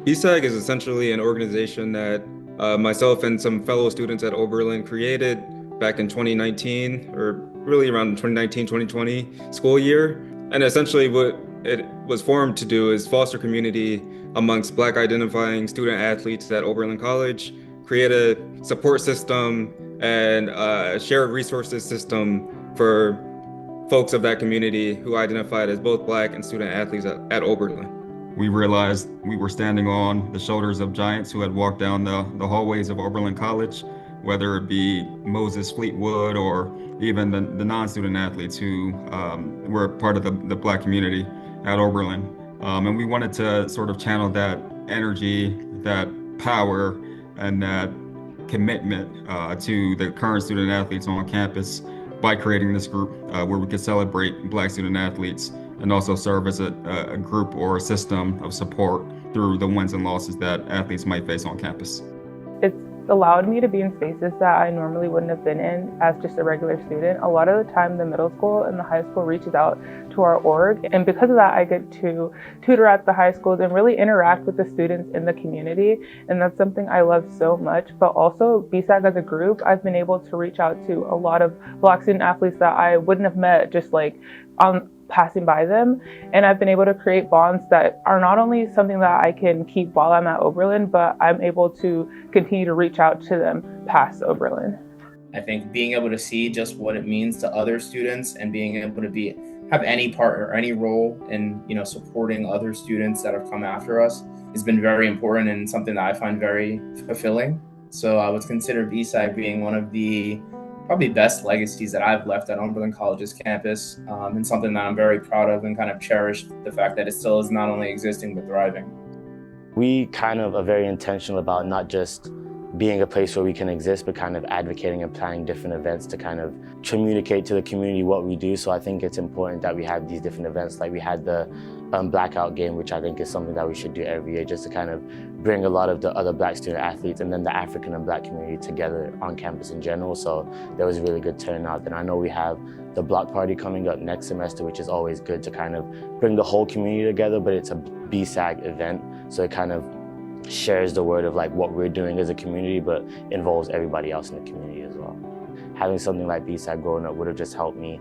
BSAG is essentially an organization that myself and some fellow students at Oberlin created back in 2019, or really around 2019, 2020 school year. And essentially what it was formed to do is foster community amongst Black identifying student athletes at Oberlin College, create a support system and a shared resources system for folks of that community who identified as both Black and student athletes at Oberlin. We realized we were standing on the shoulders of giants who had walked down the hallways of Oberlin College, whether it be Moses Fleetwood or even the non-student athletes who were part of the Black community at Oberlin. And we wanted to sort of channel that energy, that power, and that commitment to the current student athletes on campus by creating this group where we could celebrate Black student athletes and also serve as a group or a system of support through the wins and losses that athletes might face on campus. It's allowed me to be in spaces that I normally wouldn't have been in as just a regular student. A lot of the time, the middle school and the high school reaches out to our org, and because of that, I get to tutor at the high schools and really interact with the students in the community, and that's something I love so much. But also, BSAG as a group, I've been able to reach out to a lot of Black student athletes that I wouldn't have met just like on passing by them, and I've been able to create bonds that are not only something that I can keep while I'm at Oberlin, but I'm able to continue to reach out to them past Oberlin. I think being able to see just what it means to other students and being able to have any part or any role in supporting other students that have come after us has been very important and something that I find very fulfilling. So I would consider BSAG being one of the probably best legacies that I've left at Oberlin College's campus, and something that I'm very proud of and kind of cherish the fact that it still is not only existing but thriving. We kind of are very intentional about not just being a place where we can exist, but kind of advocating and planning different events to kind of communicate to the community what we do. So I think it's important that we have these different events, like we had the blackout game, which I think is something that we should do every year, just to kind of bring a lot of the other Black student athletes and then the African and Black community together on campus in general. So there was a really good turnout. Then I know we have the block party coming up next semester, which is always good to kind of bring the whole community together, but it's a BSAG event. So it kind of shares the word of like what we're doing as a community, but involves everybody else in the community as well. Having something like BSAG growing up would have just helped me,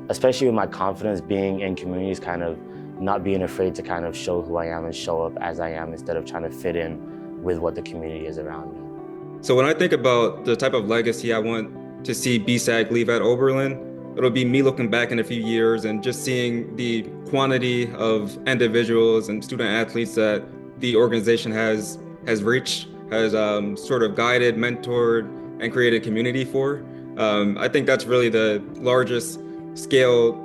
especially with my confidence being in communities, kind of not being afraid to kind of show who I am and show up as I am instead of trying to fit in with what the community is around me. So when I think about the type of legacy I want to see BSAG leave at Oberlin, it'll be me looking back in a few years and just seeing the quantity of individuals and student athletes that the organization has reached, has sort of guided, mentored, and created community for. I think that's really the largest scale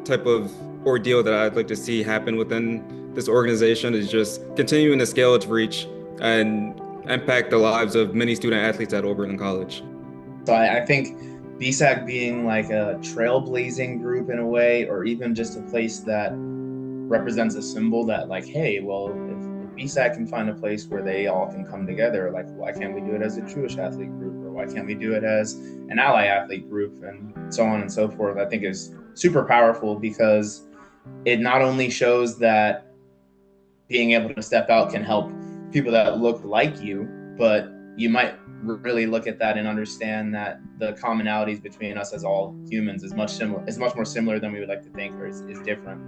type of ordeal that I'd like to see happen within this organization, is just continuing to scale its reach and impact the lives of many student athletes at Oberlin College. So I think BSAG being like a trailblazing group in a way, or even just a place that represents a symbol that like, hey, well, if BSAG can find a place where they all can come together, like why can't we do it as a Jewish athlete group, or why can't we do it as an ally athlete group, and so on and so forth, I think is super powerful, because it not only shows that being able to step out can help people that look like you, but you might really look at that and understand that the commonalities between us as all humans is much more similar than we would like to think, or is different.